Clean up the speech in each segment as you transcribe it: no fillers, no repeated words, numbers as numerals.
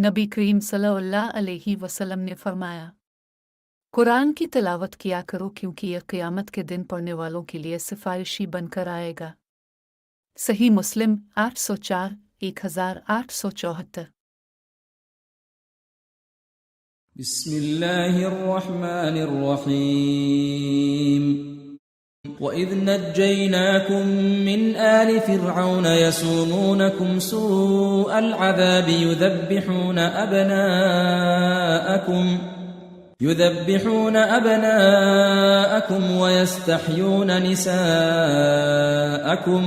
نبی کریم صلی اللہ علیہ وسلم نے فرمایا، قرآن کی تلاوت کیا کرو کیونکہ یہ قیامت کے دن پڑھنے والوں کے لیے سفارشی بن کر آئے گا۔ صحیح مسلم 804 1874۔ بسم اللہ الرحمن الرحیم۔ وَإِذْ نَجَّيْنَاكُمْ مِنْ آلِ فِرْعَوْنَ يَسُومُونَكُمْ سُوءَ الْعَذَابِ يُذَبِّحُونَ أَبْنَاءَكُمْ وَيَسْتَحْيُونَ نِسَاءَكُمْ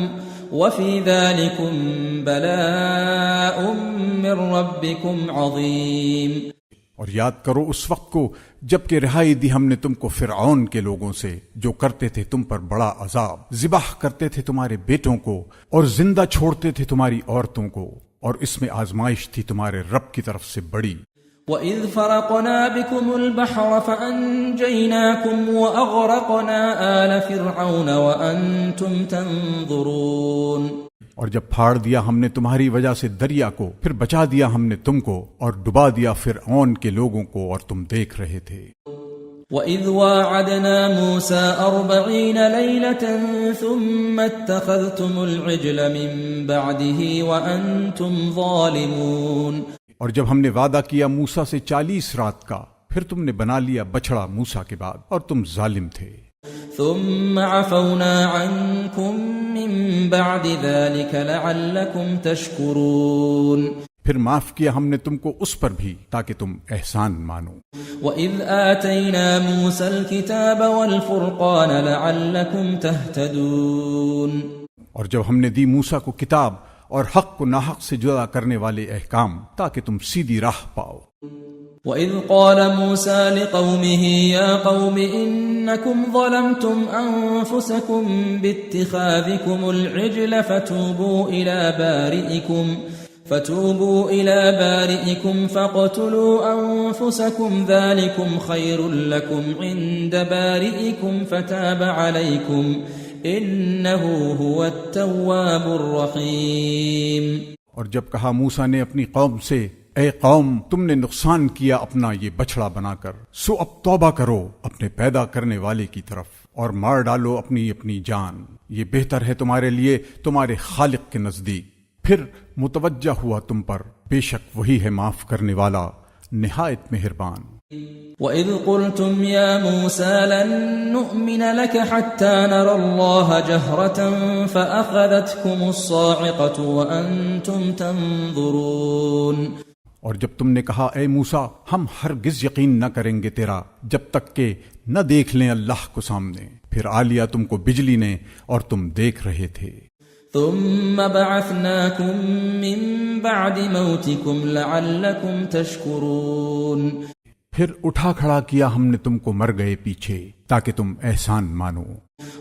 وَفِي ذَلِكُمْ بَلَاءٌ مِّن رَّبِّكُمْ عَظِيمٌ۔ اور یاد کرو اس وقت کو جب کہ رہائی دی ہم نے تم کو فرعون کے لوگوں سے، جو کرتے تھے تم پر بڑا عذاب، ذبح کرتے تھے تمہارے بیٹوں کو اور زندہ چھوڑتے تھے تمہاری عورتوں کو، اور اس میں آزمائش تھی تمہارے رب کی طرف سے بڑی۔ وَإِذْ فَرَقْنَا بِكُمُ الْبَحْرَ فَأَنْجَيْنَاكُمْ وَأَغْرَقْنَا آلَ فِرْعَوْنَ وَأَنْتُمْ تَنظُرُونَ۔ اور جب پھاڑ دیا ہم نے تمہاری وجہ سے دریا کو، پھر بچا دیا ہم نے تم کو اور ڈبا دیا فرعون کے لوگوں کو، اور تم دیکھ رہے تھے۔ وَإِذْ وَاعَدْنَا مُوسَىٰ 40 لَيْلَةً ثُمَّ اتَّخَذْتُمُ الْعِجْلَ مِن بَعْدِهِ وَأَنْتُمْ ظَالِمُونَ۔ اور جب ہم نے وعدہ کیا موسیٰ سے 40 رات کا، پھر تم نے بنا لیا بچڑا موسیٰ کے بعد، اور تم ظالم تھے۔ ثم عفونا عنكم من بعد ذلك لعلكم تشكرون۔ پھر معاف کیا ہم نے تم کو اس پر بھی تاکہ تم احسان مانو۔ وَإِذْ آتَيْنَا مُوسَى الْكِتَابَ وَالْفُرْقَانَ لَعَلَّكُمْ تَهْتَدُونَ۔ اور جب ہم نے دی موسیٰ کو کتاب اور حق کو ناحق سے جدا کرنے والے احکام تاکہ تم سیدھی راہ پاؤ۔ وَإِذْ قَالَ مُوسَى لِقَوْمِهِ يَا قَوْمِ إِنَّكُمْ ظَلَمْتُمْ أَنفُسَكُمْ بِاتِّخَاذِكُمُ الْعِجْلَ فَتُوبُوا إِلَى بَارِئِكُمْ فَاقْتُلُوا أَنفُسَكُمْ ذَلِكُمْ خَيْرٌ لَكُمْ عِندَ بَارِئِكُمْ فَتَابَ عَلَيْكُمْ إِنَّهُ هُوَ التَّوَّابُ الرَّحِيمُ۔ اور جب کہا موسیٰ نے اپنی قوم سے، اے قوم، تم نے نقصان کیا اپنا یہ بچڑا بنا کر، سو اب توبہ کرو اپنے پیدا کرنے والے کی طرف اور مار ڈالو اپنی اپنی جان، یہ بہتر ہے تمہارے لیے تمہارے خالق کے نزدیک۔ پھر متوجہ ہوا تم پر، بے شک وہی ہے معاف کرنے والا، نہایت مہربان۔ وَإِذْ قُلْتُمْ يَا مُوسَى لَن نُّؤْمِنَ لَكَ حَتَّى نَرَى اللَّهَ جَهْرَةً فَأَخَذَتْكُمُ الصَّاعِقَةُ وَأَنْتُمْ تَنظُرُونَ۔ اور جب تم نے کہا اے موسیٰ، ہم ہرگز یقین نہ کریں گے تیرا جب تک کہ نہ دیکھ لیں اللہ کو سامنے، پھر آ لیا تم کو بجلی نے اور تم دیکھ رہے تھے۔ ثم بعثناكم من بعد موتكم لعلكم تشكرون۔ پھر اٹھا کھڑا کیا ہم نے تم کو مر گئے پیچھے تاکہ تم احسان مانو۔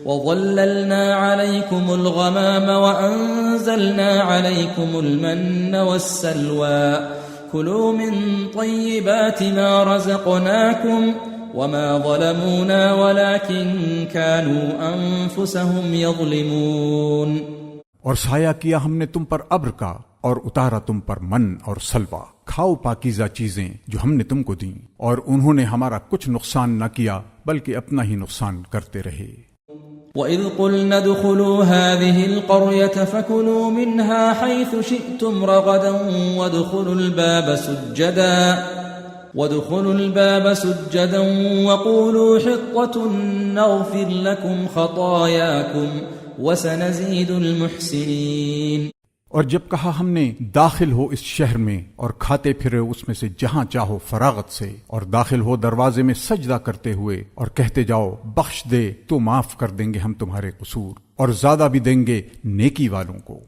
وَظَلَّلْنَا عَلَيْكُمُ الْغَمَامَ وَأَنزَلْنَا عَلَيْكُمُ الْمَنَّ وَالسَّلْوَىٰ كُلُوا مِن طَيِّبَاتِ مَا رَزَقْنَاكُمْ وَمَا ظَلَمُونَا وَلَكِن كَانُوا أَنفُسَهُمْ يَظْلِمُونَ۔ اور سایہ کیا ہم نے تم پر ابر کا اور اتارا تم پر من اور سلوہ، کھاؤ پاکیزہ چیزیں جو ہم نے تم کو دیں، اور انہوں نے ہمارا کچھ نقصان نہ کیا بلکہ اپنا ہی نقصان کرتے رہے۔ وَإِذْ قُلْنَا ادْخُلُوا هَٰذِهِ الْقَرْيَةَ فَكُلُوا مِنْهَا حَيْثُ شِئْتُمْ رَغَدًا وَادْخُلُوا الْبَابَ سُجَّدًا وَقُولُوا حِطَّةٌ نَّغْفِرْ لَكُمْ خَطَايَاكُمْ وَسَنَزِيدُ الْمُحْسِنِينَ۔ اور جب کہا ہم نے داخل ہو اس شہر میں اور کھاتے پھرے اس میں سے جہاں چاہو فراغت سے، اور داخل ہو دروازے میں سجدہ کرتے ہوئے اور کہتے جاؤ بخش دے تو معاف کر دیں گے ہم تمہارے قصور، اور زیادہ بھی دیں گے نیکی والوں کو۔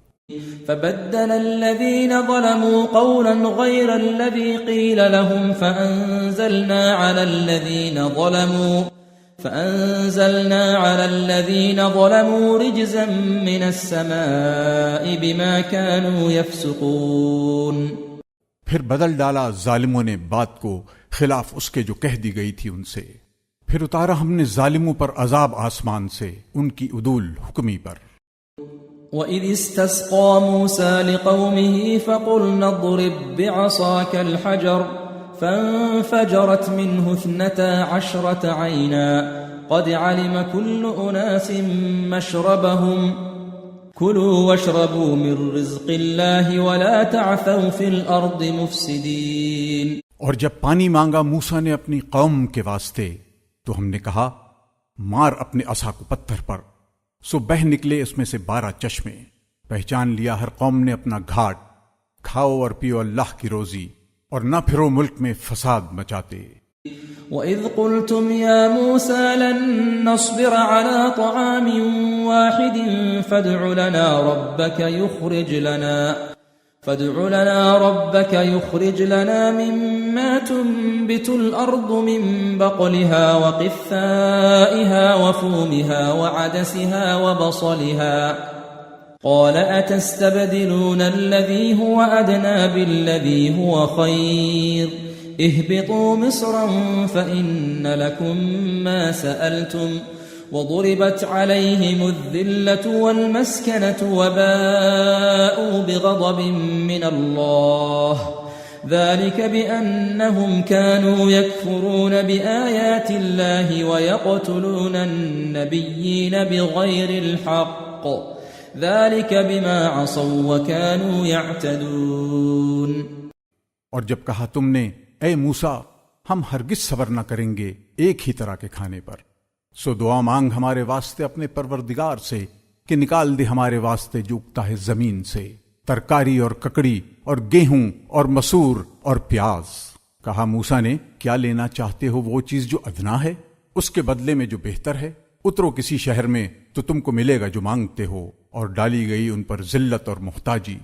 فبدل الذين ظلموا قولا غير الذي قيل لهم فأنزلنا على الذين ظلموا رجزا من السماء بما كانوا يفسقون۔ پھر بدل ڈالا ظالموں نے بات کو خلاف اس کے جو کہہ دی گئی تھی ان سے، پھر اتارا ہم نے ظالموں پر عذاب آسمان سے ان کی عدول حکمی پر۔ وَإِذِ اسْتَسْقَى مُوسَى لِقَوْمِهِ فَقُلْنَا اضْرِب بِّعَصَاكَ الْحَجَرَ فَانفَجَرَتْ مِنْهُ 12 عَيْنًا قَدْ عَلِمَ كُلُّ أُنَاسٍ مَّشْرَبَهُمْ كُلُوا وَاشْرَبُوا مِن رِّزْقِ اللَّهِ وَلَا تَعْثَوْا فِي الْأَرْضِ مُفْسِدِينَ۔ اور جب پانی مانگا موسیٰ نے اپنی قوم کے واسطے تو ہم نے کہا مار اپنے عصا کو پتھر پر، سو بہہ نکلے اس میں سے 12 چشمے۔ پہچان لیا ہر قوم نے اپنا گھاٹ، کھاؤ اور پیو اللہ کی روزی اور نہ پھرو ملک میں فساد مچاتے۔ وَإِذْ قُلْتُمْ يَا مُوسَى لَن نَّصْبِرَ عَلَىٰ طَعَامٍ وَاحِدٍ فادع لنا ربك يخرج لنا مما تنبت الأرض من بقلها وقثائها وفومها وعدسها وبصلها قال أتستبدلون الذي هو أدنى بالذي هو خير اهبطوا مصرا فإن لكم ما سألتم وضربت عليهم الذلة والمسكنة وباءوا بغضب من الله ذلك بأنهم كانوا يكفرون بآيات الله ويقتلون النبيين بغير الحق ذلك بما عصوا وكانوا يعتدون۔ اور جب کہا تم نے اے موسیٰ ہم ہرگز صبر نہ کریں گے ایک ہی طرح کے کھانے پر، سو دعا مانگ ہمارے واسطے اپنے پروردگار سے کہ نکال دے ہمارے واسطے جو اگتا ہے زمین سے، ترکاری اور ککڑی اور گیہوں اور مسور اور پیاز۔ کہا موسیٰ نے کیا لینا چاہتے ہو وہ چیز جو ادنا ہے، اس کے بدلے میں جو بہتر ہے، اترو کسی شہر میں تو تم کو ملے گا جو مانگتے ہو۔ اور ڈالی گئی ان پر ذلت اور محتاجی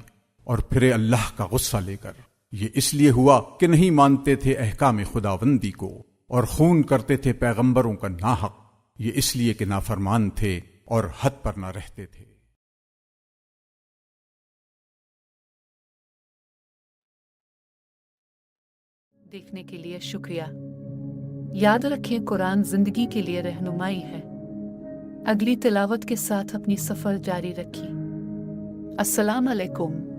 اور پھرے اللہ کا غصہ لے کر۔ یہ اس لیے ہوا کہ نہیں مانتے تھے احکام خداوندی کو اور خون کرتے تھے پیغمبروں کا ناحق، یہ اس لیے کہ نافرمان تھے اور حد پر نہ رہتے تھے۔ دیکھنے کے لیے شکریہ۔ یاد رکھیں قرآن زندگی کے لیے رہنمائی ہے۔ اگلی تلاوت کے ساتھ اپنی سفر جاری رکھیں۔ السلام علیکم۔